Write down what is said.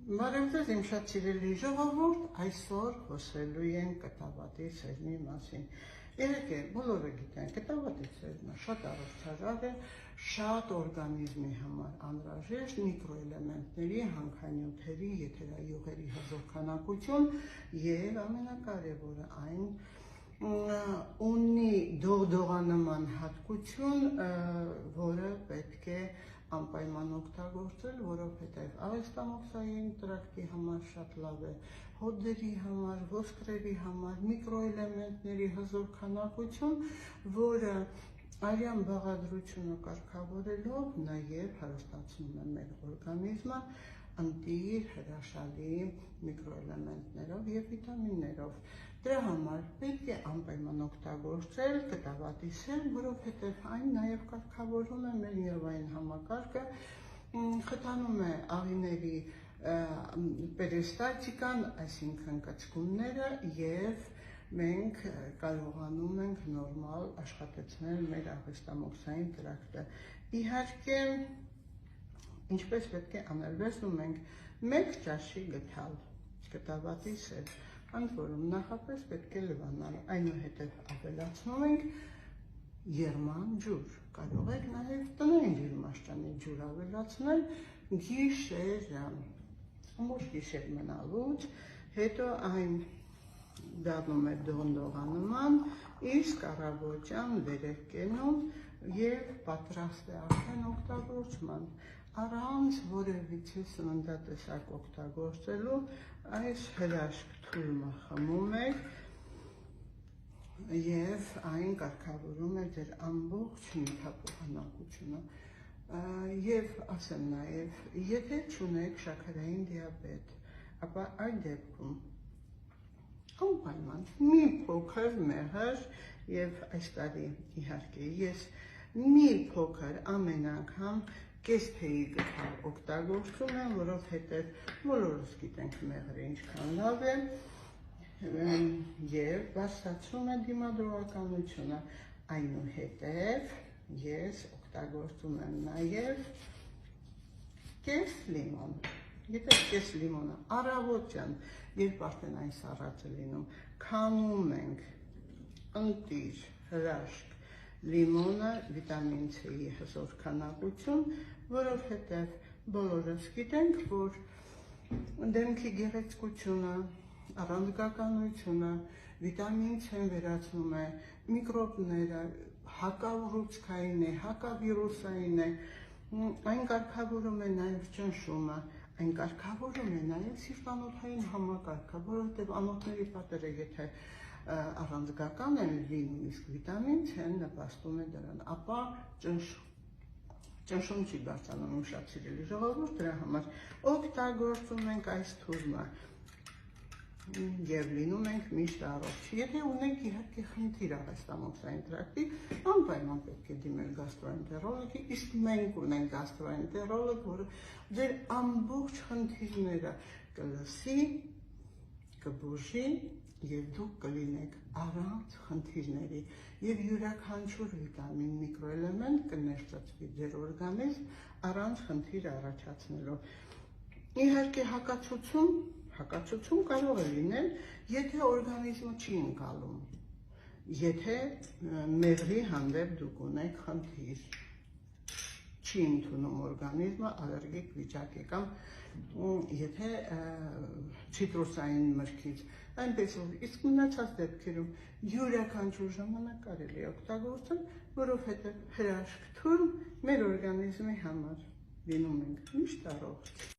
Բարև ձեզ, իմ շատ սիրելի ժողովուրդ, այսօր խոսելու ենք կտավատի սերմի մասին։ Իհարկե, բոլորը գիտեն, կտավատի սերմը շատ առողջարար է, շատ օրգանիզմի համար անհրաժեշտ միկրոէլեմենտների, հանքանյութերի, եթերայուղերի հզոր քանակություն եւ ամենակարևորը այն ունի դողդողանման հատկություն, որը պետք է անպայման օգտագործել, որովհետև արհեստամոքսային տրակտի համար շատ լավ է, հոդերի համար, ոսկրերի համար, միկրոէլեմենտների հզոր քանակություն, որը արյան բաղադրությունը կարգավորելով նաև հարստացնում է մեր օրգանիզմը ընտիր հրաշալի միկրոէլեմենտներով եւ վիտամիններով։ Դրա համար պետք է անպայման օգտագործել կտավատի սերմ, որովհետև այն նաև կարգավորում է մեր նյարդային համակարգը, խթանում է աղիների պերիստալտիկան, այսինքն կծկումները, եւ մենք կարողանում ենք նորմալ աշխատեցնել մեր արհեստամոքսային տրակտը։ Իհարկե, ինչպես պետք է անել, վերցնում ենք մեկ ճաշի գդալ կտավատի սերմ, ընդ որում նախապես պետք է լվանալ, այնուհետև ավելացնում ենք եղման ջուր, կարող եք նաև տնային ջերմաստիճանի ջուր ավելացնել գիշերը, ամբողջ գիշեր մնալուց, հետո այն դառնում է դողդողանման, իսկ առավոտյան վեր է կենում եւ պատրաստ է արդեն օգտագործման, առանց որևիցե սննդատեսակ օգտագործելու այս հրաշք թուրմը խմում եք եւ այն կարգավորում է ձեր ամբողջ նյութափոխանակությունը եւ ասեմ նաեւ, եթե չունեք շաքարային դիաբետ, ապա այդ դեպքում անպայման մի փոքր մեղր եւ այս տարի իհարկե ես մի փոքր ամեն անգամ կես թեյի գթալ օգտագործում եմ, որովհետև բոլորս գիտենք մեղրը ինչքան լավ է եւ բարձրացնում է դիմադրողականությունը, այնուհետև ես օգտագործում եմ նաեւ կես լիմոն, եթե կես լիմոնը առավոտյան, երբ արդեն այն սառած է լինում, քամում ենք ընտիր հրաշք լիմոնը վիտամին C-ի հզոր քանակություն, որովհետև բոլորս գիտենք, որ դեմքի գեղեցկությունը, առանձգականությունը, վիտամին C-ն վերացնում է միկրոբները, հակաուռուցքային է, հակավիրուսային է, այն կարգավորում է նաև ճնշումը, այն կարգավորում է նաև սիրտանոթային համակարգը, որովհետև անոթների պատերը եթե առանձգական են լինում, իսկ վիտամին C-ն նպաստում է դրան, ապա ճնշում չի բարձրանում, շատ սիրելի ժողովուրդ, դրա համար օգտագործում ենք այս թուրմը եւ լինում ենք միշտ առողջ։ Եթե ունենք իհարկե խնդիր արհեստամոքսային տրակտի, անպայման պետք է դիմել գաստրոենտերոլոգի, իսկ մենք ունենք գաստրոենտերոլոգ, որը ձեր ամբողջ խնդիրները կլսի, կբուժի եւ դուք կլինեք առանց խնդիրների եւ յուրաքանչյուր վիտամին միկրոէլեմենտ կներծծվի ձեր օրգանիզմ առանց խնդիր առաջացնելու։ Իհարկե հակացություն կարող է լինել, եթե օրգանիզմը չի ընկալում, եթե մեղրի հանդեպ դուք ունեք խնդիր, չի ընդունում օրգանիզմը, ալերգիկ վիճակ է կամ եթե ցիտրուսային մրգից, այնպես որ իսկ մնացած դեպքերում յուրաքանչյուր ժամանակ կարելի է օգտագործել, որովհետև հրաշք թուրմ մեր օրգանիզմի համար լինում ենք միշտ առողջ։